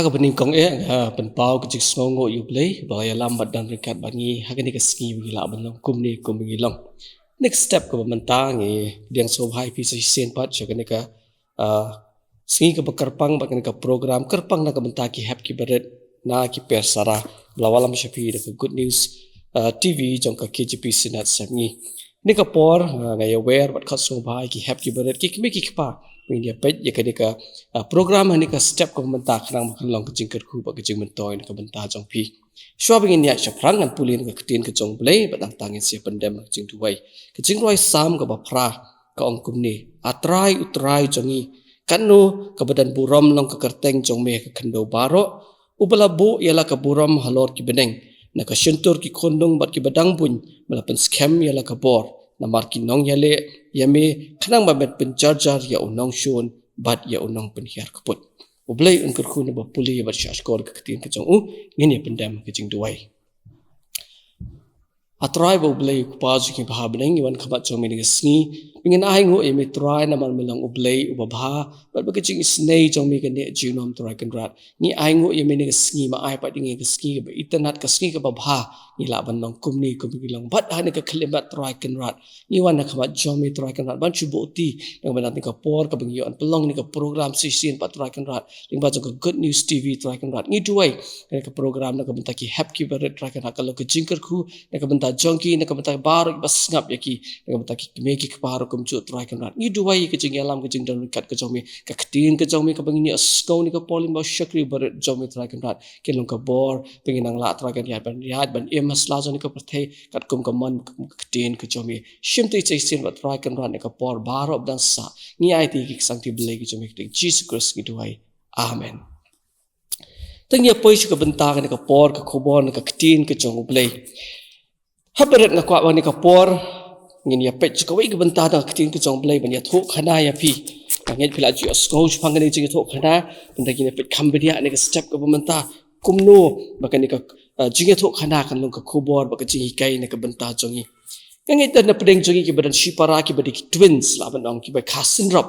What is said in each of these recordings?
Haga bening kong pynpaw ke jingsngewnguh U Blei bahaya lambat dan ringkat bangi haga ni ke sngewbha banlam kumni kumngilong. Next step ke mentang diang sobhai pi sen pat jaga ni ke sngi ke Kyrpang bak ni ke program Kyrpang na ke mentaki hap ki beret na ki PERSARA belawalam syafi ke good news TV jong ke KGP sinat samngi. Ni ke por ngaya aware bat khat sobhai ki hap ki beret ki kmi ki kpa India pet ya kadika program hani ka step ko mentak nang long kecing kerku ba kecing mentoy ka benta jong pi shwa bingin ya chaprang ngan pulin ka ktien ka jong blei batang tangin sia pendem kecing tuwai kecing roi sam ka ba pra ka ong kumni atrai utrai jongi kanu ka badan buram long ka kyrteng jong me ka khando baro ubala bu yala ka buram halor ki beneng na ka syentur ki khondong bat ki badang bun melapan scam yala ka bor namar ki nong yale yame khanang babet penjarjar ya unong shun bat ya unong penhiar kaput U Blei Un kerku na bapuli bat syashkor ke ktien ka jong ngin ya pendam ke jing duwai atrai ba U Blei ku paju ki bha beneng iwan khabat jong me sngi pingin ai ngo yame trai na mal melang U Blei u bha bat ba ke jing snei jong me ke ne jinom trai kan rat ni ai ngo yame ne sngi ma ai pat dinge ke sngi ba internet ka sngi ka bha ni la ban long kumni kumgilong bat ha ne ka khlimat trai kan rat ni wan na khabat jong me trai kan rat ban chu boti nang ban ka por ka bingyo an pelong ni ka program sisin pat trai kan rat ling ba jong ka good news TV trai kan rat ni duai ka program na ka benta ki hap ki beret trai kan ka lo ke jingker khu na ka benta jong ki na ka benta bar bas ngap ya ki na ka benta ki me ki par kumchu trai kan rat ni duai ke jing alam ke jing dan kat ke jong me ka ktien ka jong me ka bangini asko ni ka polin ba shakri beret jong me trai kan rat ke long ka bor pengin ang la trai kan yat ban masla jong ni ka pathe kat kum ka man ktien ka jong me shimti chaisin ba trai kan rat ni ka por barop dan sa ni ai ti ki sang ti blei ki jong me Jesus Christ ni duai amen tengya poi ka benta ka ni ka por ka khubor ka ktien ka jong U Blei haberet nga kwa ni ka por ngin ya pet ka wei ka benta da ktien ka jong blei ban ya thuk khana ya pi ngit phila ji asco phang ni jing thuk khana benda ki pet cambodia ni ka step ka benta kumno baka ni ka jing thuk khana kan long ka khubor baka jing kai ni ka benta jongi ngit na pedeng jongi ki badan shipara ki badi twins la ban ong ki ba khasin rap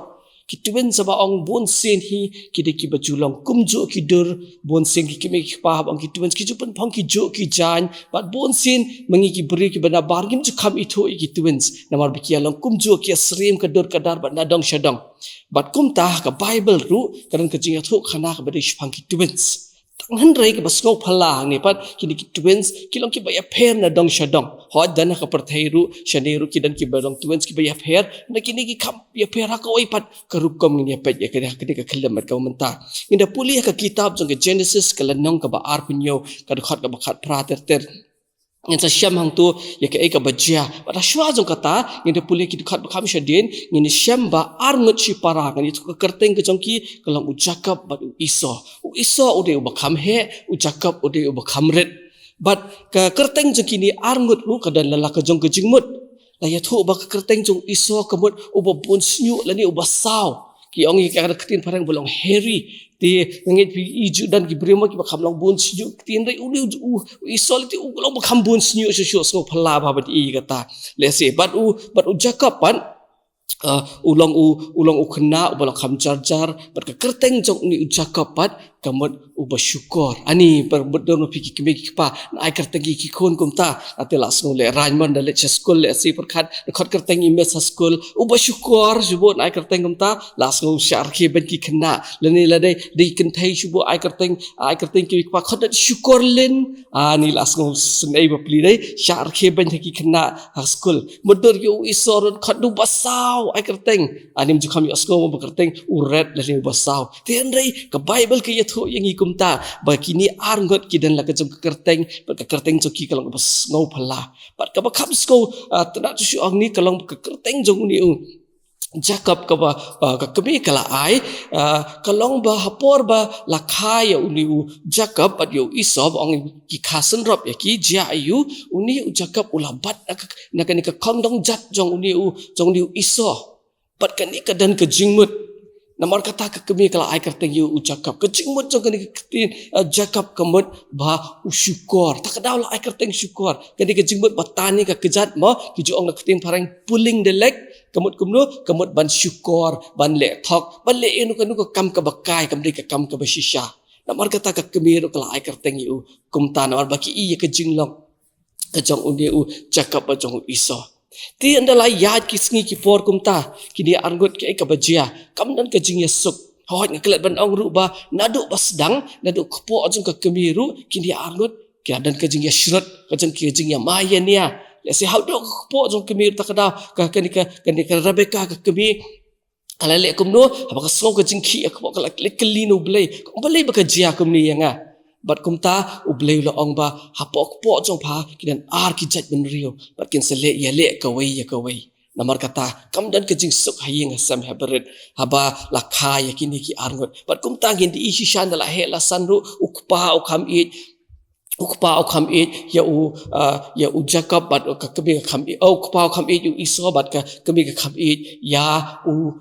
ki twins ba ong bon sen hi ki de ki ba julong kumjo ki dur bon sen ki me ki pa ong ki twins ki jupan phang ki jo ki jan bat bon sen mangi ki bri ki bana bargim chu kham itho ki twins namar bi ki along kumjo ki asrim ka dur ka dar ba na dong shadong bat kum ta ka bible ru karan ka jinga tho khana ka badi phang ki twins tanghan rai ka basngau phala ni pat ki ki twins ki long ki ba ya pher na dong shadong ho dan ka perthai ru shane ru ki dan ki ba dong twins ki ba ya pher na ki ni ki kham ya pher ka oi pat ka rup kom ni pet ya ka khlemat ka menta inda puli ka kitab jong ke Genesis ka lanong ka ba ar pinyo ka khat ka ba khat pra ter yang sa syam hang tu ya ke ka bajia pada shwa jong kata inda puli ki khat kham shadin ni syam ba ar ngut chi para kan itu ka kyrteng ke jong ki kalong ujakap ba iso ude ba kham he ujakap ude ba kham ret but ka kyrteng jong ki ni ar ngut ru ka dan lala ka jong ke jingmut la ya thu ba ka kyrteng jong iso kamut uba bun snyu la ni uba saw ki ong ki ka ktien parang bolong heri ti ngit pi iju dan ki bremo ki ba kham long bun snyu ktien rai uli iso ti u long ba kham bun snyu shu so phala ba bat i kata le se but u jakap pan ulong u Khynnah ubala kham jarjar bat ka kyrteng jong ni ujakap pat kamut uba syukur ani berbedon pi ki ki pa ai kyrteng ki khon kum ta atela sno le ranman da le school le si perkhat khot kyrteng imes school uba syukur jubot ai kyrteng kum ta las ngo syar ki ben ki Khynnah leni la dei kan thai shubo ai kyrteng ki pa khot syukur len ani las ngo snei ba pli dei syar ki ben ki Khynnah school modor yo isor khot du basau ai kyrteng ani ju kham yo sko ba kyrteng uret leni basau ten dei ka bible ki tho yang ikum ta ba kini ar ngot ki dan la ka jong kyrteng ba ka kyrteng jo ki kalong bas ngau phala bat ka ba kham sko tna chu ang ni kalong ka kyrteng jong ni jakap ka ba ka kami kala ai kalong ba hapor ba la khai uni jakap bat yo isob ong ki khasan rap ya ki ja ayu uni jakap ulabat na ka ni ka khongdong jat jong uni jong ni iso bat kan ni ka dan ka jingmut namar kata ka kami kala ai kyrteng yu ucakap ke jingmut jong kan ktien jakap kamut ba usyukur tak daw la ai kyrteng syukur kan ke jingmut batani ka kejat mo ki ju ong ktien parang puling delek kamut kumno kamut ban syukur ban le thok ban le enu kan kam ka bakai kam ka kam ka bashisha Namar kata ka kemir kala ai kyrteng yu kumta namar baki iya ke jinglong ke jong undi u cakap ba jong iso. Ti andala yad ki sngi ki por kumta kini argot ke ka bajia kam dan ke jing yasuk. Hoi ngkelat ban ong ru ba naduk ba sedang naduk kepo jong ke kemiru kini argot ke dan ke jing yashrut ke jong ke jing ya mayania. Ya si hau dok kepo jong kemir takada ka kani ka Rebecca ke kemir kalau lek kumno apa ka sngau ke jingki aku kalau lek kelino Blei Blei ba ka jia kumni yanga bat kumta u Blei lo ong ba hapo po jong pha kidan ar ki jat ben rio bat kin sele ya le ka wei namar kata kam dan ke jing suk haying sam haberit haba la kha ya kini ki arngot bat kumta ngin di isi shan la he la sanru ukpa o kam it ya u Jacob bat ka kemi ka kam it ukpa o kam it u iso bat ka kemi ka kam it ya u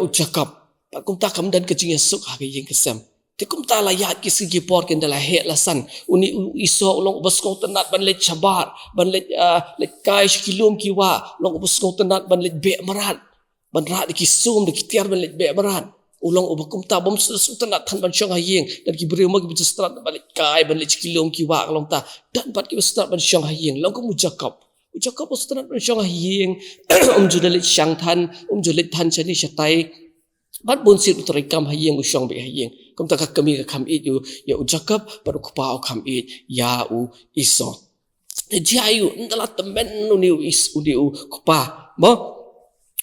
Jacob pat kumta kam dan ke jing suk ha yeng kesam te kumta la yat ki sigi por ken dala he la san uni iso long basko tenat ban let chabar ban let kai kilum kiwa long basko tenat ban let be marat ban rat ki sum de kitiar ban let be marat ulong kumta bom su tenat tan ban syong hayeng dan ki breu mag bi strat ban let kai ban let kilum kiwa long ta dan pat ki strat ban syong hayeng long ku Jacob strat ban syong hayeng judalit syang tan judalit tan chani shatai bat bonsit utrikam hayeng usyong be hayeng kum ta kami ka kam it yu ya u Jacob baru kupa kam it ya u iso jayu ndala temen uni u kupa mo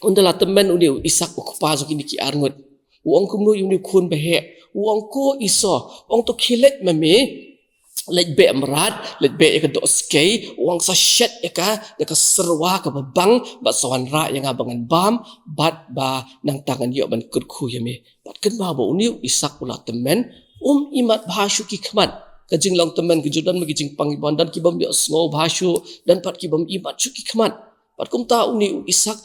ndala temen uni u isak u kupa so kini ki arngot uang kumno yu ni kun behe uang ko iso uang to khilet mame let be amrat let be ka do skei uang sa shet ka de ka serwa ka babang ba sawan ra yang abangan bam bat ba nang tangan yo ban kurku yame bat kan ba bo uni isak ula temen imat bhashu ki khmat ka jinglong temen ki judan magi jingpang ibon dan kibam yo sngewbha bhashu dan pat kibam imat chu ki khmat bat kumta uni isak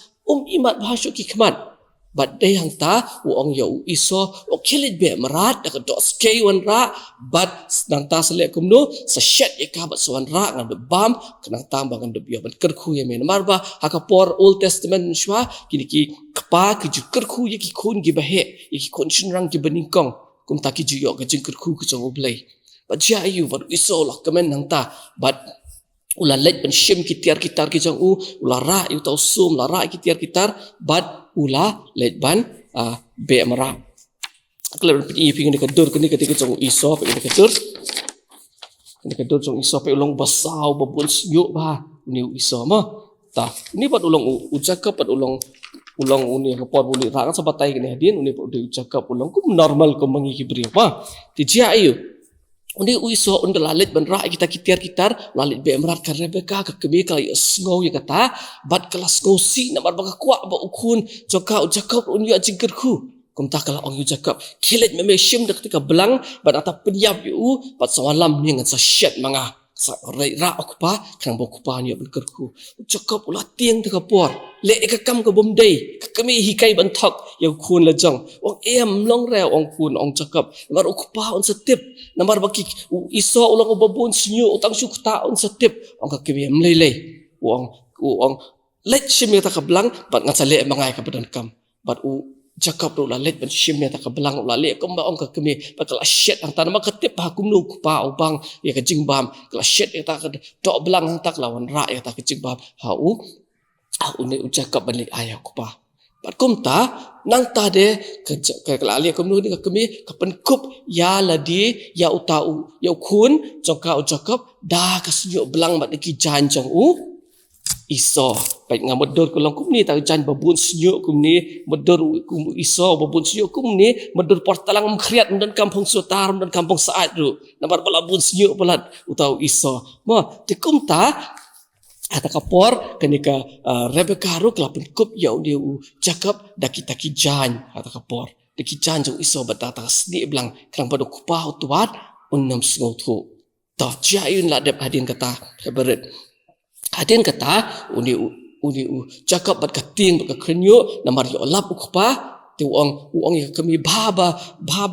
imat bhashu ki khmat bat de hang ta uang yo iso o khilet be marat da ka do skei wan ra bat nang ta sele kumno sa shet ka bat sawan ra ngan bam kanang tam bangan de biyo ban kerkhu ye men marba hakapor Old Testament shwa kini ki kapa ki ju kerkhu ye ki khun gi bahe ye ki khun shinrang ki beningkong kum ta ki ju yo ka jing kerkhu ki jong Blei bat ja yu bat iso la kamen nang ta bat ula let ban shim ki tiar kitar ki jong ula ra yu tau sum la ra ki tiar kitar bat ula let ban be mara klem pi ping ni kadur kini ketika jong iso pe ni kadur jong iso pe ulong basau babun syuk ba ni iso ma ta ni pat ulong Jacob pat ulong uni report buli ra kan sabatai kini hadin uni pat Jacob ulong kum normal ko mangi kibri pa ti jia ayu uni iso undal lalit ban ra kita kitar lalit be emrat ka Rebecca ka kemi ka sngau ya kata bat kelas ngau si namar baka kwa ba ukun joka Jacob uni ajing kerku kum ta kala ong Jacob kilet meme shim de ketika belang bat ata penyap yu bat sawalam ni ngan sa shet manga sa ra okupa kan bo kupa ni ban kerku Jacob ula tiang te ka por le ka kam ka bom dei ka kemi hikai ban thok ya kun la jong ong em long re ong kun ong Jacob namar okupa on setip namar baki iso ulang babun snyu utang syukta on setip ong ka kemi mlele ong let shim ta ka belang bat ngan sa le mangai ka badan kam bat Jacob la let ban shim ta ka belang la le kom ba ong ka kemi ba kala shet ang tanama ka tip ha kumnu kupa ubang ya ka jingbam kala shet ta ka do belang ang tak lawan ra ya ta ka jingbam ha uni Jacob ban le aya kupa pat kumta nang ta de ka kala le kumnu ni ka kemi ka penkup ya ladi ya utau ya kun jongka Jacob da ka sunyo belang bat ki janjang iso baik ngamador ko lang kumni ta jan babun snyo kumni mador kum iso babun snyo kumni mador portalang mkhriat dan kampung Sutar dan kampung Saat ru namar balabun snyo pelat utau iso ma tikumta ata kapor kenika Rebecca ru kelapun kup ya dia Jacob da kita ki jan ata kapor de ki jan jong iso batata sni blang krang padu kupa tuat unnam sngewthuh ta jayun la dep hadin kata berit hadin kata uni Jacob bat kating bat krenyo namar yo lap ukpa ti uang ya kami baba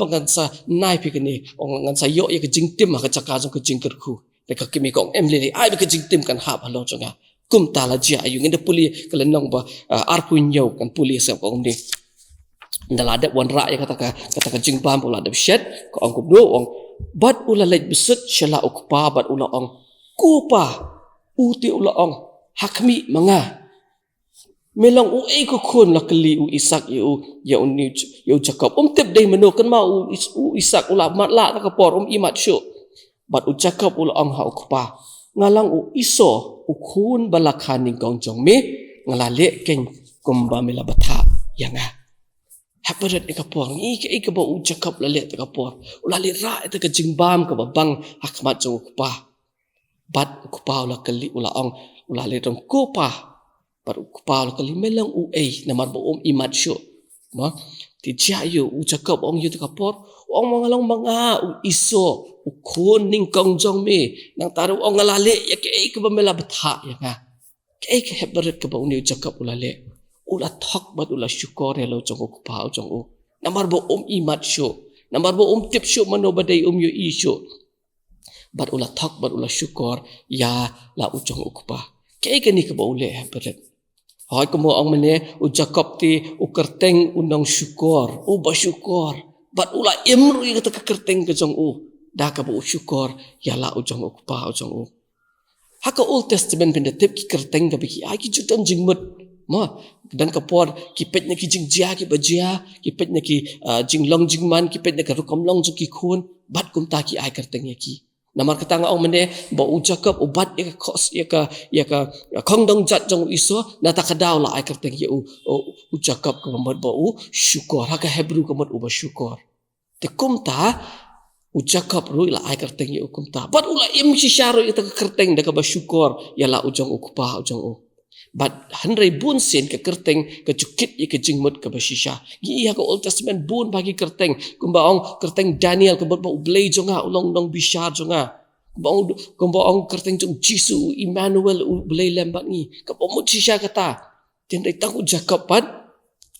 ngan sa nai pi kini ong ngan sa yo ya ke jingtim ka chaka jong ke jingkerku deka kami kong emlili ai ke jingtim kan hap halo jonga kum tala jia ayu ngende puli kelenong ba arpunyo kan puli sa kong ni ndala ada wan ra ya kata ka jingbam pola da shet ko ong kubdo ong bat ula lej besut syala ukpa bat ula ong kupa uti ula ong hakmi manga melong u ei ko khun la kali u isak yu ya uni yu cakap tip dei meno kan ma u isak ula mat la ka por imat syu bat u cakap ula ong ha ukpa ngalang u iso u khun balakhan ning kong jong me ngalale ken kumba mela batha yanga haparet ni kapor ni ke ka ba u cakap la le ta kapor ula le ra ta ka jingbam ka bang hakmat jong ukpa bat ukpa ula kali ula ong ula le tong kupa bat ukpa ula kali melang u ei namar ba imat syu ma ti ja yu u cakap ong yu ta kapor ong mangalong manga u iso u khun ning kong jong me nang taru ong ngalale ya ke ka ba mela batha yanga ke haparet ka ba uni u cakap ula le ula thok bat ula syukur hello jong ukpa jong u namar ba imat syu namar ba tip syu mano badai yu isyu bat ula thok bat ula syukur ya la u jong ukpa ke ni ka ba ule haparet hoy ko mo ong mene u cakap ti u kyrteng unong syukur u ba syukur bat ula imru ka ta kyrteng ka jong u da ka ba u syukur ya la u jong ukpa jong u haka Old Testament pindatip ki kyrteng ka biki ai ki jutan jingmut ma dan kapor kipet na ki jingjia ki bajia kipet na ki jinglong jingman kipet na ka rukomlong ju ki khun bat kum ta ki ai kyrteng ya ki namar katanga ong mene ba u cakap ubat ya ka khos ya ka khongdong jat jong iso na ta kadaw la ai kyrteng ya u cakap ka mat ba u syukur haka Hebrew ka mat u ba syukur te kum ta u cakap ru la ai kyrteng ya kum ta bat ula im si syaru ya ta kyrteng da ka ba syukur ya la ujong ukpa ujong u bat handrai bun sen ke kyrteng ke cukit ya ke jingmut ke basisha gi ya ke Old Testament bun bagi kyrteng kumba ong kyrteng Daniel ke u Blei jonga ulong dong bishar jonga kumba ong kyrteng jong Jisu Emmanuel u Blei lembat ni ke pomut sisha kata tendai taku jakap pat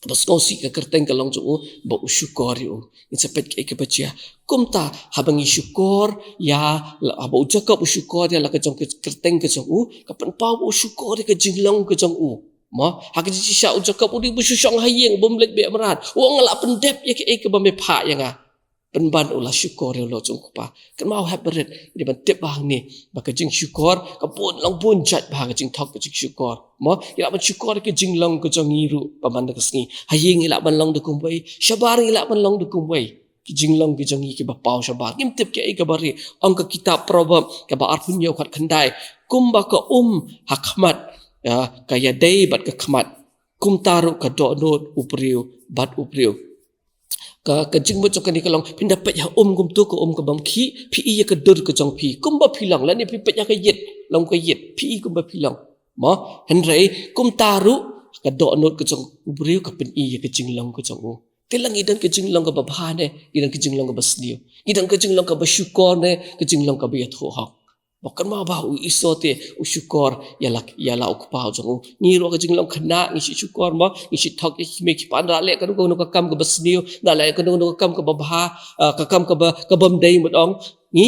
bas ngosi ke kyrteng ke long jong ba u syukur yu in sepet ke bacia kumta habangi syukur ya ba u jakap u syukur ya la ke jong kyrteng ke jong ka pynpaw u syukur ke jinglong ke jong ma hak ji sha u jakap u di bu syong hayeng bom lek be merat wong la pendep ya ke ba me pha yanga penban ulah syukur ya lo jong pa kan mau habaret di ban tip bang ni ba ke jing syukur ka pun long pun jat ba ke jing thok ke jing syukur ma ila ban syukur ke jinglong ke jong ngiru paman ke sngi hayeng ila ban long de kumbai syabar ila ban long de kumbai ki jinglong ki jong ki ba pau syabar kim tip ke ka bari ong ke kitab proverb ke ba arpunyo khat khandai kumba ka hakmat ya kaya dei bat ke khmat kum taru ka do not upriu bat upriu ka jingmut jong ni kalong pindapat ya kum tu ko ka bam khi pi ya ka dur ka jong pi kum ba philang la ni pipet ya ka yet long ka yet pi kum ba philang ma henrei kum taru ka do not ka jong ubriu ka pen ya ka jinglong ka jong tilang idan ka jinglong ka ba bha ne idan ka jinglong ka ba sniu idan ka jinglong ka ba syukur ne ka jinglong ka ba ya tho hak bukan ma ba u iso te u syukur ya la ukpa jong ni ro ka jinglong khna ni syukur ma ni thok ki me ki pan ra le ka no ka kam ka basniu na le ka no ka kam ka ba bha ka kam ka bam dei mot ong ni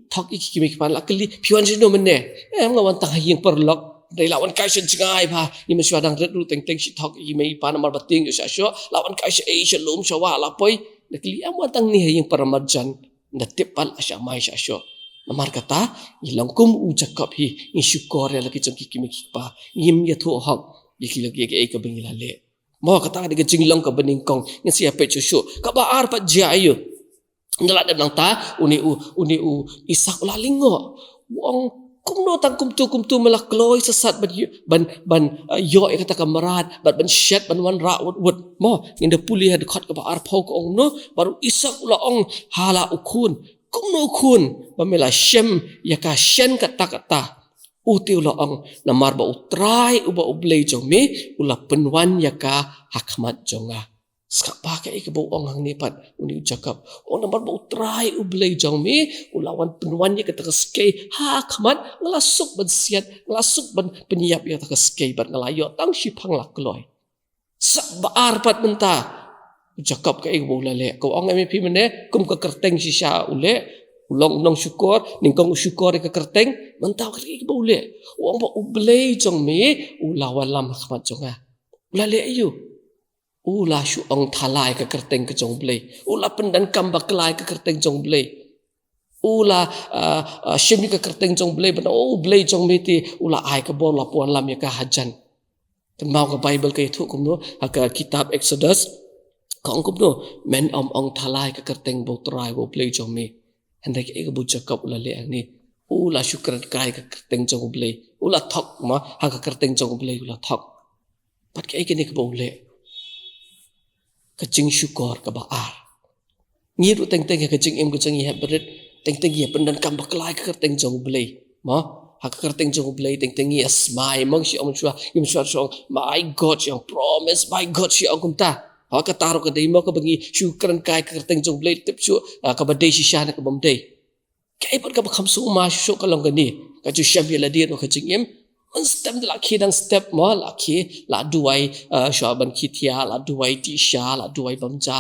thok ki me ki pan la kli phiwan jino mene ngawan tang hayeng perlok dai lawan kai sen jingai ba ni ma swadang ret ru teng teng thok ki me pan mar bating yo sha lawan kai se ei shalom shawa la poi na kli amwan tang ni hayeng paramarjan na tepal asya mai sha namar kata ilang kum u cakap hi ni syukur ya lagi jong ki me ki pa yim ya tho hak ki lagi ke ka bengila le mo kata de jinglong ka bening kong ni siapa cucu ka ba ar pa jayu ndala de nang ta uni u isak la lingo wong kumno tang kum tu melak kloi sesat ban yo kata kamarat ban shat ban wan ra wut mo nginda pulih de khat ka ba ar phau ko ong no baru isak ula ong hala ukun kumno kun pamela shem ya ka shen kata uti ula ong namar ba utrai uba ublei jong me ula penwan ya ka hakmat jonga skapa ka ikbo ong hang ni pat uni cakap namar ba utrai ublei jong me ula wan penwan ya ka skei hakmat ngelasuk ban siat ngelasuk ban penyiap ya ka skei ban ngelayo tang sipang la kloi sak ba arpat menta cakap ka ikbo lale ko ong me pi mene kum ka kyrteng sisa ule ulong nong syukur ningkong syukur ka kyrteng mentau ka ikbo ule wong ba ublei jong me ula wanlam hakmat jonga ula le ayu ula syu ong thalai ka kyrteng ka jong blei ula pendan kam ba klai ka kyrteng jong blei ula shim ni ka kyrteng jong Blei ban Blei jong mi ti ula ai ka bon la puan lam ya ka hajan kan mau ka Bible ka itu kumno ka kitab Exodus kong kumno men ong thalai ka kyrteng bo trai bo Blei jong mi handai ka bu Jacob ula le ani ula syukran kai ka kyrteng jong Blei ula thok ma ha ka kyrteng jong Blei ula thok pat ka ni ka bo le ka jing syukor ka baar ngi ru teng ka jing em ka jing ya berit teng ya pendan kam baklai ka kyrteng jong Blei ma ha ka kyrteng jong Blei teng ya smai mong si om chua yum chua song my God yang promise my God si om kumta ha ka taru ka dei mo ka bangi syukran kai ka kyrteng jong Blei tip chu ka badai si sha na ka bom dei kai pat ka kham su ma shu ka long ka ni ka chu sham ya la dia no ka jing em on step la khi dang step ma la khi la duai sha ban khi thia la duai ti sha la duai bam ja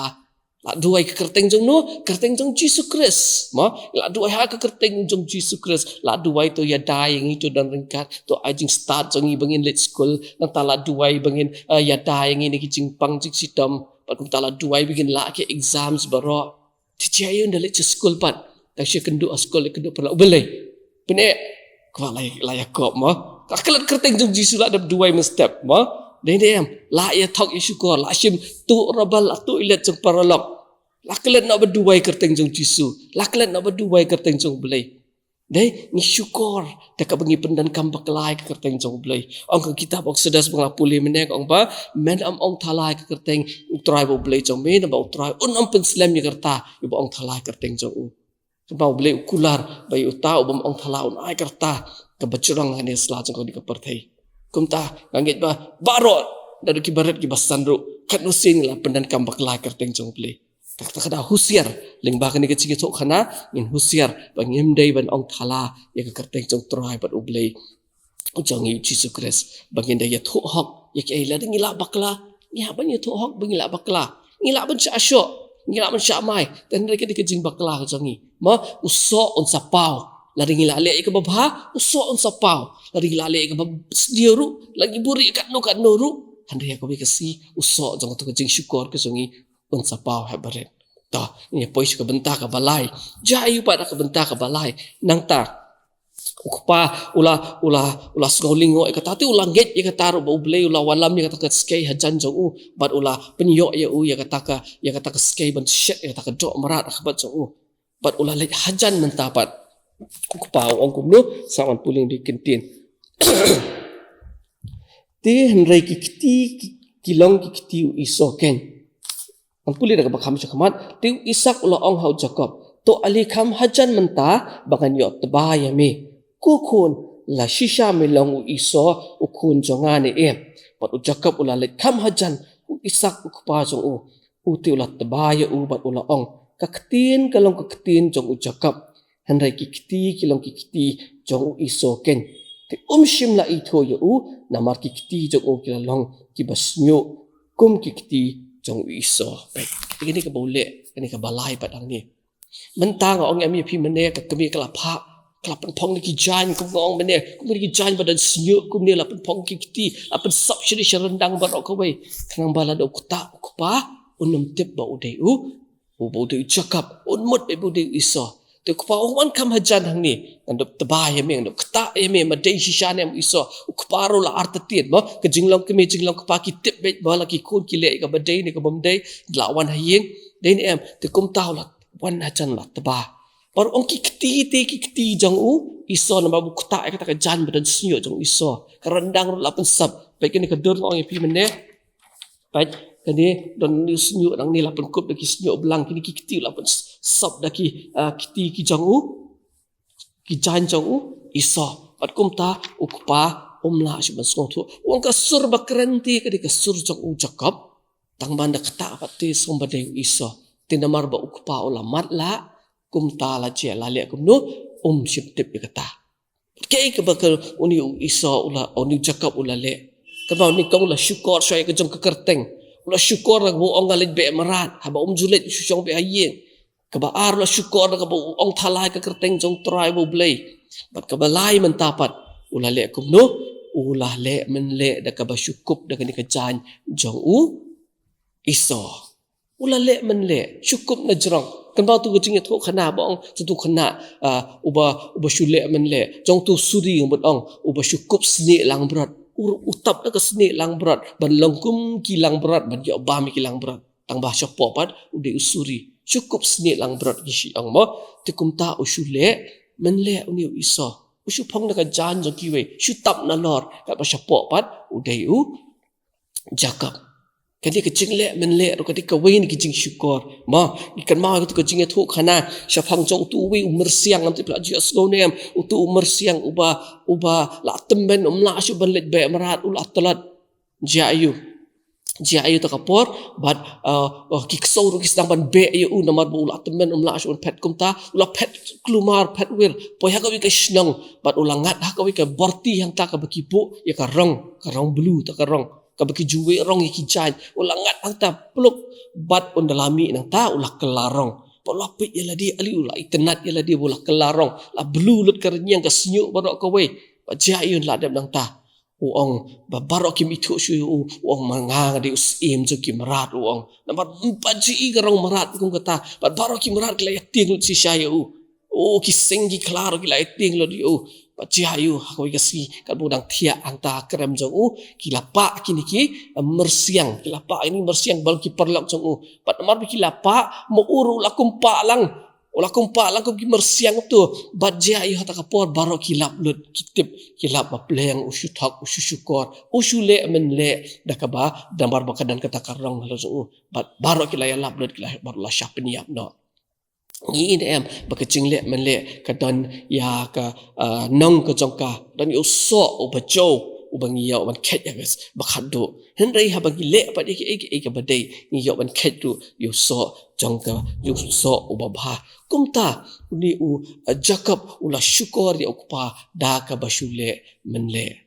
la duai ka kyrteng jong no kyrteng jong Jesus Christ ma la duai ha ka kyrteng jong Jesus Christ la duai to ya dai yang itu dan ringkat to ajing start jong i bangin let school nang ta la duai bangin ya dai yang ini ki Khynnah jik sitam pat kum ta la duai bangin la ke exams baro ti chayun da let school pat ta she kendu school kendu pala Blei pene kwa la ya kop ma ka kelat kyrteng jong Jesus la da duai men step ma dem la ya thok isu ko la shim tu rabal la tu ilet jong paralok la kelat na berduai kyrteng jong Jesus la kelat na berduai kyrteng jong Blei dei ni syukur da ka bangi pendan kam baklai ka kyrteng jong Blei ong ka kitab Exodus bang puli menek ong ba men ong thalai ka kyrteng trai bo Blei jong me na ba trai on pen slam ni kerta ibo ong thalai kyrteng jong ba Blei ukular bai utau bom ong thala on ai kerta ka bacurang ne sla jong ko di ka perthai kumta ngangit ba baro dari kibarat ki basanru kat nusin la pendan kam baklai kyrteng jong Blei tak kada husiar ling ba ka ni ka chigi thok khana in husiar bangim dei ban ong thala ya ka kyrteng jong trai pat Blei jong i Jesus Christ bangin dei ya thok hok ya ke la ding la bakla ya ban ya thok hok bangin la bakla ngila ban sha sho ngila ban sha mai dan dei ka jing bakla ka jong i ma uso on sapau la ding la le ka babha uso on sapau la ding la le ka sdiru lagi buri kat no ru handai ka bi ka si uso jong to ka jing syukur ka jong i un sapau ha baret ta ni pois ka benta ka balai jayu pada ka benta ka balai nang ta ukpa ula scrolling e kata tu ulang get ye kata ro Blei ula wanlam ye kata ka skei hajan jong bat ula penyo ye ye kata ka skei ban shit ye kata ka dok marat akhbat jong bat ula let hajan mentapat ukpa ong kumno saman puling di kentin te henrei ki kti kilong ki kti iso ken ang puli daga bakham shakamat tiu isak ula ong hau Jacob to ali kham hajan menta bangan yo tbaya me kukun la shisha melong u iso ukun jongane pat u Jacob ula let kham hajan u isak u kpa jong u tiu la tbaya u bat ula ong ka Ktien kalong ka Ktien jong u Jacob handai ki kti kilong ki kti jong u iso ken te shim la i tho yo u namar ki kti jong u kilalong ki basnyo kum ki kti jong iso baik ini ka boleh ini ka balai padang ni mentang ong ami phi mene ka kami kala pha kala pen phong ni ki jan kum ngong mene kum ni ki jan badan snyu kum ni la pen phong ki kti apen sap shiri rendang barok ko bai khang bala do kuta ko pa unum tip ba udai u udai Jacob unmut be udai iso te ko pa ong kam hajan hang ni andop tebay me andop kta me madai shishan em iso ukparo la artatit ba ke jinglong ke me jinglong pa ki tip bet ba la ki kun ki le ka badai ni ka bomdai lawan hayeng den em te kum taw la wan hajan la teba par ong ki kti jong u iso na ba kta ka ta jan badan snyo jong iso karandang la pen sap baik ni ka dur ong pi mene baik kani don news new nang ni lapan kup daki snyo belang kini ki kti lapan sop daki kti ki jong u ki jan jong u iso pat kum ta ukpa umla shiban sngewthuh wong ka sur bakrenti ka di ka sur jong u Jacob tang banda kata pati sombade iso tinamar ba ukpa ula matla kum ta la je la le kum no ship tip kata kei ka bakal uni iso ula uni Jacob ula le ka ba ni kong la syukur syai ka jong ka kyrteng ula syukur la bo ong galit be marat haba julet syong be ayeng ka ba ar la syukur la bo ong thalai ka kyrteng jong trai bo Blei bat ka balai mentapat ula le kum no ula le men le da ka ba syukup da ka ni ka jan jong u iso ula le men le syukup na jrong kan ba tu kecing itu khana bong tu khana uba shule men le jong tu suri ngot ong uba syukup sne lang berat utap na ke sne lang berat ban langkum ki lang berat ban yo bami ki lang berat tang ba syapo pat ude usuri syukup sne lang berat ki shi ong mo tikum ta usule men le uni iso usu phong na ka jan jong ki we syutap na lor ka ba syapo pat ude u jakap kadi kecing le men le ro kadi kawin kecing syukur ma ikan ma tu kecing tu khana syafang jong tu we umur siang nanti pelajari aslonem tu umur siang uba la temben umla syu ban let be marat ula telat jayu ta kapor bat ki ksau ro ki sedang ban be yu namar bu ula temben umla syu pet kumta ula pet klumar pet wir poi ha ka wi ka snong bat ula ngat ha ka wi ka borti yang ta ka bekipu ya ka rong blue ta ka rong kabaki juwe rong iki jan ulangat angta peluk bat undalami nang ta ulah kelarong pola pit yala dia ali ulah itenat yala dia ulah kelarong la belu lut karnyang ka senyuk barok ka we jayun la dam nang ta uong barok kim itu syu uong mangang di usim jo kim marat uong namar paji garong marat kum kata barok kim marat la ting si saya ki senggi klaro ki la ting lo di Paciayu aku kasi kadang tiak anta krem jong kilapa kini ki mersiang kilapa ini mersiang bal ki perlak jong pat mar kilapa mo uru lakum pa lang ko ki mersiang tu bajayu hata kapor baro kilap lut kitip kilap mapleng usyuthak usyukor usule menle dakaba dambar bakadan kata karong halo jong bat baro kilaya lap lut kilaya baro la syapniap no ni em bakecing le men le kadon ya ka nong ka jongka dan yo so obajo ubang yo ban khet ya guys bakhado henrei ha bagi le pa eke badai ni yo ban khet tu yo so jongka yo so ubabha kumta ni jakap ula syukur ya ukpa da ka basule menle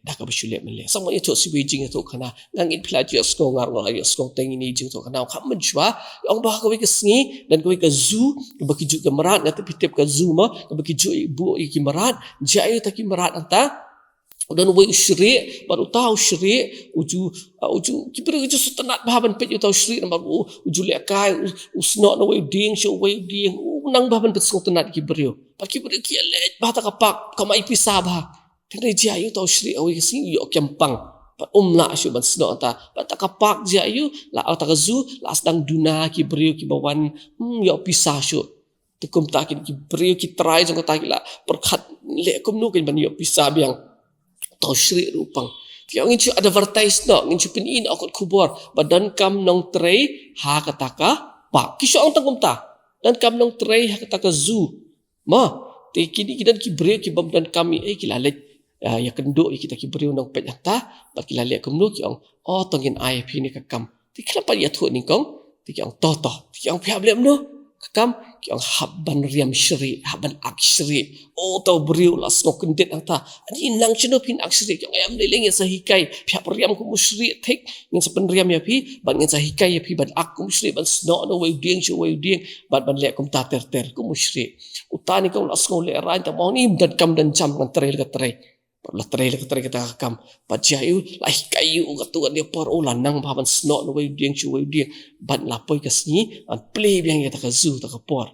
sama itu si beijing itu kana ngangit pelajari skong ngar ya skong teng ini jing tu kana kham menjwa ong bah ka we kesngi dan ka we ka zu bagi ju ka marat ngata pitip ka zu ma bagi ju ibu iki marat jai ta ki marat anta dan we usri baru tahu usri uju kibra uju sutanat bahaban pet tahu usri namar uju le kai usno no we ding show we ding nang bahaban pet sutanat kibra kibra ki le bahata kapak kamai pisabha tene jayu tahu usri awi sing yo kempang umla syu ban sno ta bahata kapak jayu la ta zu la sedang duna kibra ki bawan yo pisah syu tukum takin kibra ki try jong ta la perkhat le kumno kin ban yo pisah biang tau syrik rupang tiang ngincu advertise no ngincu pinin akut khubor badan kam nong trei ha kataka pak kisyo ang tangkum ta dan kam nong trei ha kataka zu ma ti kini kidan ki bre ki bam dan kami kilalet ya kendo kita ki bre nong pet ta ba kilalet kumno ki ong tongin ip ni ka kam ti kenapa dia thu ni kong ti ki ong to ti ong phia blem no kam ki ong habban riam syri habban aksyri tau beriu la snok kendet anta ani nang chino pin aksyri ki ong ayam leleng ya sahikai phia riam ku musri thek ngin sapen riam ya pi ban ngin sahikai ya pi ban ak ku musri ban snok no we ding chu we ding ban le kum ta ter ku musri utani ka la snok le ran ta mau ni dan kam dan jam kan trail ka trail la trail kita kam pajayu la hikai u katu dia por lanang ban snok no we ding chu we ding ban lapoi ka sni an play biang ya ta ka zu ta ka por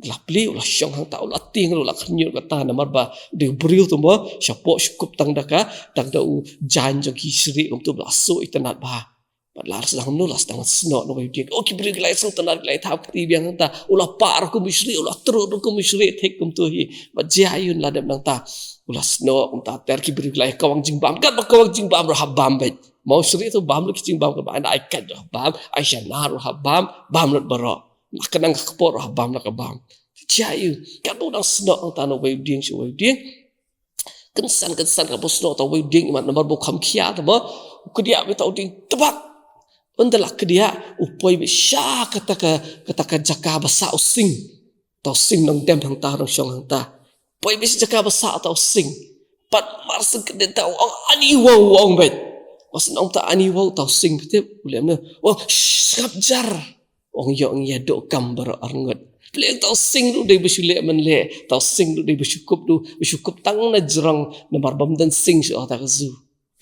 la play la syong hang ta la ting la khnyur ka ta namar ba de briu tu mo syapo syukup tang daka tang da u jan jo ki sri um tu la so itanat ba la sedang no la sedang snok no we ding ki briu lai sang tanat lai ta ti biang ta ula par ku misri ula tru ku misri thek kum tu hi ba jayun la dam nang ta ula snok ta ter ki briu lai kawang jingbam kat ba kawang jingbam ro habam bet mau sri tu bam lu ki jingbam ka ba ai kat ro bam ai shana ro habam bam lut baro kenang khubor habam la ka bam jayu kat bu dang snok ta no we ding chu we ding kensan ka bu snok ta we ding man nomor bu kham khia ta ba ku dia be ta ding tebak undala ke dia upoi be sya kata jaka basa using tau sing nang dem hang ta rong syong hang ta poi be jaka basa tau sing pat marsen ke den tau ani wong bet was nong ta ani wow tau sing ketep ulem ne wah skapjar ong yo ngia do gambar arngot pleng tau sing du de besule menle tau sing du de besyukup tang na jrong na barbam dan sing so ta zu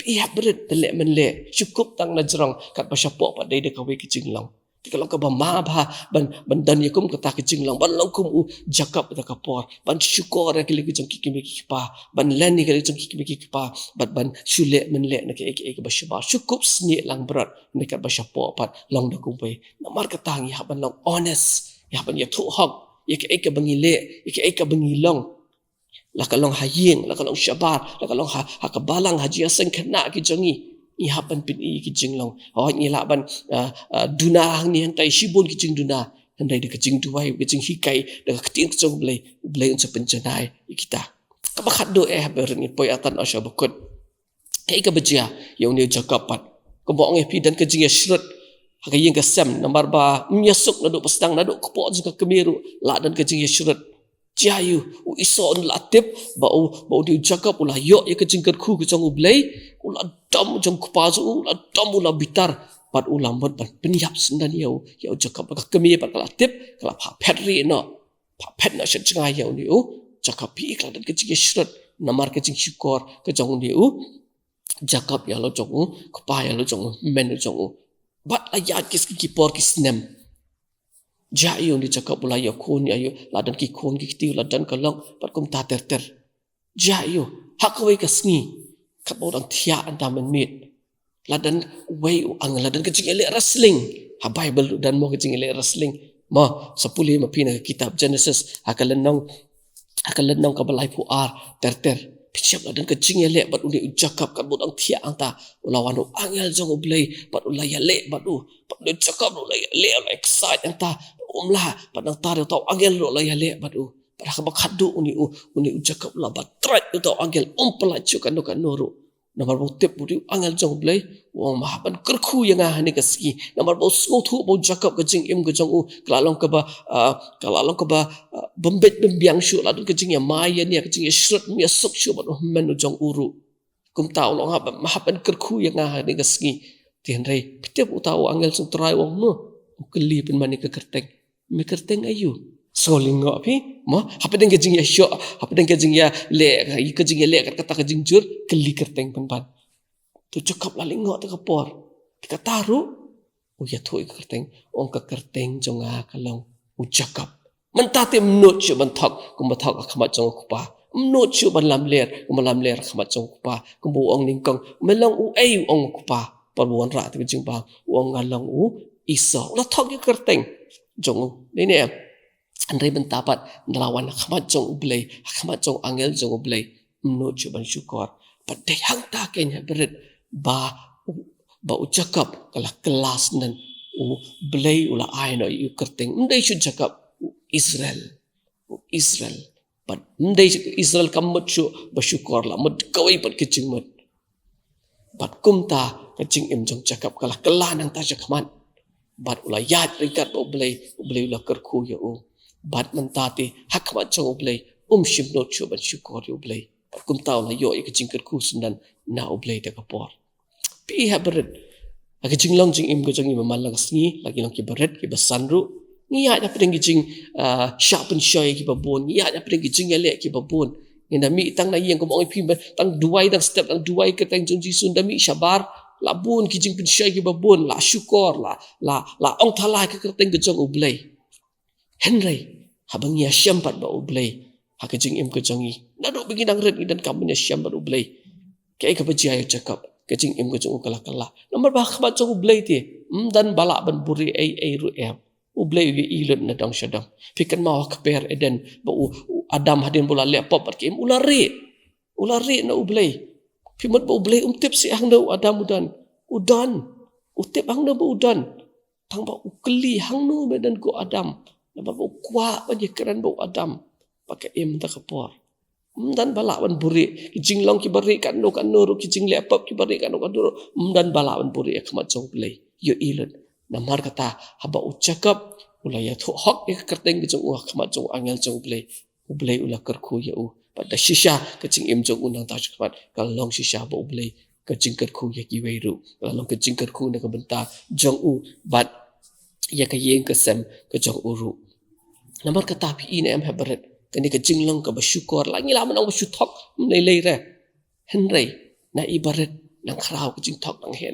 pihak berit de le menle syukup tang na jrong kat pasyapo pa de ka we ki jinglong Kalau ka ba ma ba ban dan yakum kata ke jinglong ban long kum u jakap ta kapor ban syukur ke lagi jong kiki miki pa ban len ni ke jong kiki miki pa ban shule men le na ke ba shaba syukup sni lang berat ni ka ba syapo pat long da kum pe namar kata ngi ha ban long honest ya ban ya thu hok ya ke bangi le ya ke bangi long la ka long haying la ka long syabar la ka long ha ka balang haji aseng kena ki jongi ihapan pin ki jinglong ni la ban duna hang ni hantai shibun ki jing duna handai de jing duai ki jing hikai de ktien ka blei un penjanai kita ka bakhat do ber ni poi atan asya bakut kai ka bejia yang ni jakapat ka bong pi dan ka jing shrut ka yeng ka sam nambar ba myasuk na do pastang na do ko juga kemiru la dan ka jing shrut Jayu u ison latip bau di jakap ulah yo ya kecingkat khu ke jong Blei ulah dam jong kupazu ulah dam ulah bitar pat ulah mod ban peniap sendan yo ya jakap ka kemi pat latip kala pha phetri no pha phet na shet chngai yo ni u jakap pi ka dan kecing shrut namar kecing syukur ke jong ni u jakap ya lo jong kupa ya lo jong men jong bat ayat kis ki por kis nem Jayu ni cakap pula ya khon ya ladan ki khon ki tiu ladan kalong pat kum ta ter Jayu hakawai ka sngi ka bodang thia anda men mit ladan wei ang ladan ka jing ele wrestling ha Bible dan mo ka jing ele wrestling ma sapuli ma pina kitab Genesis hakalan nong ka balai pu ar ter Picap ladan ka jing ele bat uni ujakap ka bodang thia anta ulawan angel jong Blei pat ulaya le bat pat de cakap ulaya le excite anta umlah padang tar tau angel lo la le badu pada ka bakhadu uni ujakap la batrat tau angel pelaju kan nuru namar bo tip budi angel jong Blei wong mahaban kerku yang ni kaski namar bo sngewthuh bo jakap ka jing im ka jong kalalong ka ba bembet bembiang syu la ka jing ya maya ni ka jing shrut mi sok syu badu men jong uru kum tau lo mahaban kerku yang ni kaski tian rei pitep utau angel sung trai wong mo keli pen mani ka kerteng mi kerteng ayu solingo api mo hapdeng ke jing ya syo hapdeng ke jing ya le ka jing ya le kata ka jing jur keli kerteng pen pan tu cakap la lingo ta kapor kita taru ya thoi kerteng ong ka kerteng jonga kalong ucakap mentate menut syu banthak kumbathak akhmat jong kupa menut syu ban lam ler akhmat jong kupa kumbu ong ningkong melong u ai ong kupa parbuan ra ta jing ba ong ngalong u isa ulah thok kerteng jong ni andai bentapat nelawan khmat jong Blei khmat jong angel jong Blei menut ban syukur padai hang ta kenya berit ba ucakap kala kelas nan Blei ulah ai no yu kerteng ndai syu cakap Israel but ndai Israel kamut syu bersyukur la mud kawai pat kecing mud bat kumta kecing im jong cakap kala kelan nang ta jakmat bat ulah yat rikat Blei ulah kerku ya bat mentati hakmat jong Blei shim not syu ban syukur ya Blei kum tahu lah yo ikecing kerku sendan na Blei ta kapor pi ha berit ag jinglong jing im go jong im malang sngi lagi long ki berit ki basanru ngiya na pedeng jing sharpen shoy ki babon ngiya na pedeng jing ele ki babon ina mi tang na yeng ko ong pi tang duai tang step tang duai ke tang jong jisun da mi syabar labun ki jing pin shoy ki babon la syukur la ong thalai ke kerteng ke jong Blei henry habang ya syampat ba Blei ha ke jing im ke jongi na do begin ang red dan kamu ya syampat Blei kai ka bajia ya cakap ke jing im ke jong kala nomor ba khmat jong Blei ti dan balak ban buri ai ru Blei ge ilun na dang syadang pikan mau keper eden ba Adam hadin bola laptop pat kim ulari na Blei pimot ba Blei tip si hang do Adam udan utip hang do udan tang ba ukli hang no medan ko Adam na ba kwa ba je keran ba Adam pakai im ta kapor dan balawan buri jinglong ki bari kan no ki jing laptop ki bari kan no dan balawan buri khmat jong Blei yo ilun namar kata haba ucakap ulaya thu hok ke kerteng ke jong khmat jong angel jong Blei ulah kerku ya pada shisha ke jing im jong unang ta khmat kalong shisha ba Blei ke jing kerku ya ki weiru kalong ke jing kerku na ke benta jong bat ya ke yeng ke sem ke jong uru namar kata pi in em habret kani ke jinglong ka bersyukur lagi lah menang bersyutok melelai re henry na ibarat nang khraw ka jingthok nang he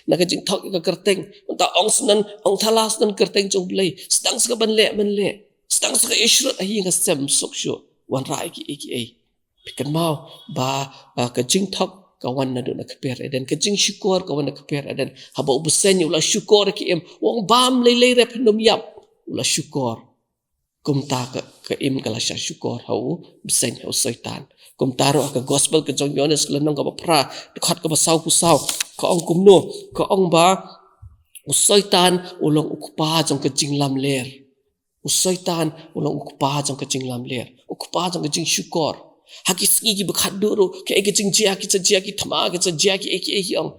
nang ka jingthok ka kyrteng ta ong snan ong thalas nan kyrteng jong blei stang ska ban le stang ska ishrut a hi nga sem sok shu wan rai ki eki pikan mau ba ka jingthok ka wan na do na kper eden ka jing shukor ka wan na kper eden haba ubusen ula shukor ki wong bam le rep nom yap ula shukor kumta ka kala sha shukor hau busen hau saitan kumtaro ka gospel ka jong yones kala nong ka pra khat ka basau pusau ka ong kumno ka ong ba usaitan ulong ukpa jong ka jinglam ler usaitan ulong ukpa jong ka jinglam ler ukpa jong ka jing shukor haki ski gi bakhat duro ke jing jia ki thama ka jia ki eki ong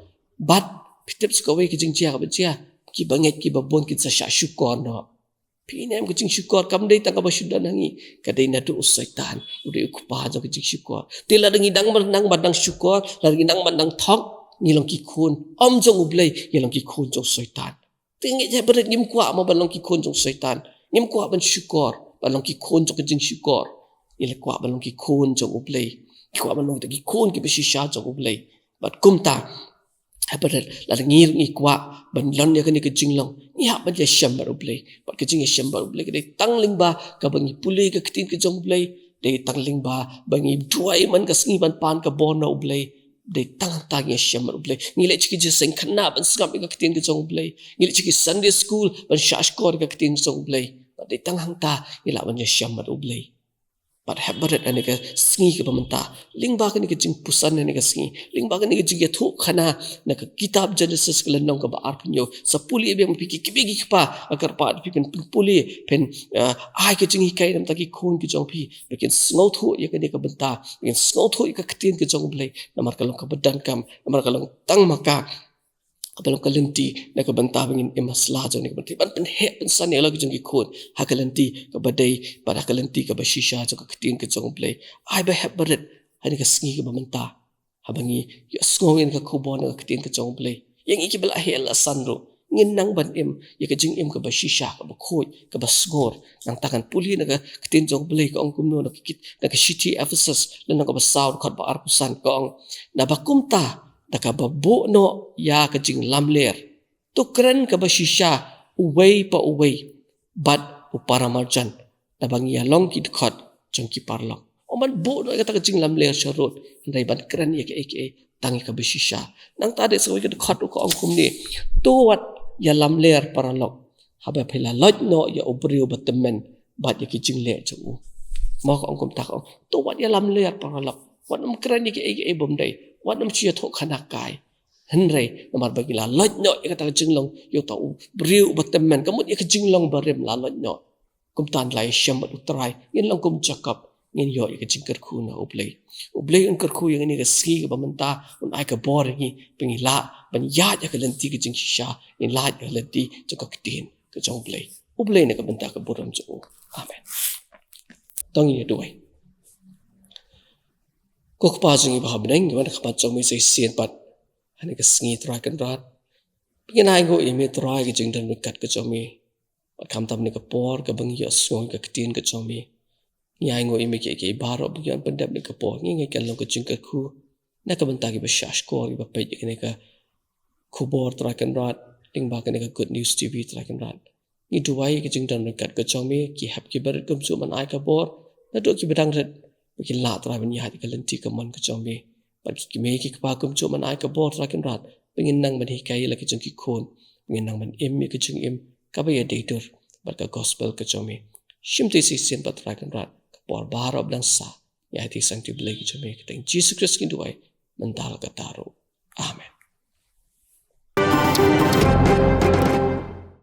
bat pitep ska we ki jing jia ka jia ki banget ki babon ki sha shukor no pinem ke jing syukor kam dei tang ka basudan hangi kadai na tu usaitan ude ukpa jo ke jing syukor tila dangi dang badang syukor lagi dang badang thok ngilong ki khun om jong ublei ngilong ki khun jong saitan tingi je berit ngim kwa ma balong ki khun jong saitan ngim kwa ban syukor balong ki khun jong ke jing syukor ile kwa balong ki khun jong ublei kwa balong ki khun ki besisha jong ublei bat kumta habarat la ngir ngi kwa ban lon ya kani ke jinglong ni ha ban ya shambar ublei pat ke jing shambar ublei ke tangling ba ka bangi puli ka ktin ke jong ublei de tangling ba bangi duai man ka sngi ban pan ka bon na ublei de tang tang ya shambar ublei ngile chiki je seng khana ban skam ka ktin ke jong ublei ngile chiki sunday school ban shash kor ka ktin jong ublei pat de tang hang ta ila ban ya shambar ublei pat habarat aneka sngi ke pamenta lingba ka ni ke jing pusan aneka sngi lingba ka ni ke jing yathu khana na ka kitab genesis ke lenong ka ba arpunyo sa puli be mo piki kibigi pa agar pa pen puli pen ai ke jing hikai nam ta ki khun ki jong phi lekin sngewthuh ya ka ni ka benta lekin sngewthuh ka ktin ke jong blei namar ka long ka badan kam namar ka long tang maka kapalong kalenti na kabanta bangin imasla jong ni kabanta ban pen he pen san elo jong ki khun ha kalenti ka badai para kalenti ka bashisha jong ka ktin ka jong blei ai ba habarat hani ka sngi ka bamanta habangi ya sngoin ka khubor na ktin ka jong blei yang ikibal ahel asanro ngin nang ban ya ka jing ka bashisha ka bakhoi ka basgor nang takan puli na ka ktin jong blei ka ong kumno na kit na ka city ephesus lan ka basaw khat ba arkusan ka ong na bakumta taka babu no ya ka jing lamler tukren ka bashisha uway pa uway bat upara marjan nabang ya long ki khot jong ki parlong oman bu no ka jing lamler sharot ndai ban kren ya ke tangi ka bashisha nang ta de so ka khot ko ong kumni to wat ya lamler paralok haba phela loj no ya ubriu batamen bat ya ki jing le chu mo ko ong kum tak to wat ya lamler paralok wat nam kren ya ke bom dai wat nam chia tho khana kai henrei namar bagila loj no ya kata jinglong yo ta briu batamen kamut ya jinglong barem la loj no kum tan lai sham utrai ngin long kum chakap ngin yo ya jingker khu na ublei un kar khu yang ni ga ski ga bamanta un ai ka bor ngi pingila ban ya ya ka lenti ga jing shisha in la ya lenti chakak tin ka jong ublei ne ka banta ka boram chu amen tong ye duai kok pa jing ba habdeng wan ka pa chong mi sei sien pat ani ka sngi tra kan rat pingin ai go imi tra ga jing dan kat ka chong mi pat khamtam ne ka por ka bang ya song ka ktin ka chong mi nyai ngo imi ke baro bugyan pandap ne ka por ngi kan long ka jing ka khu na ka banta ki ba shash ko ki ba pe ne ka khubor tra kan rat ling ba ka ne ka good news tv tra kan rat ni duai ka jing dan kat ka chong mi ki hap ki bar kum chu man ai ka bor na do ki badang rat ki la tra ban ya ka lenti ka man ka chong mi pat ki me ki pa kum chu man ai ka bor tra kan rat pengin nang ban hi kai la ki chung ki khon pengin nang ban mi ki chung ka ba ya deitor bat ka gospel ka chong mi shimte si sen pat tra kan rat por bar ob lang sa ya ti sang ti blei ki chong mi ka teng jesus christ kin duai man dal ka taro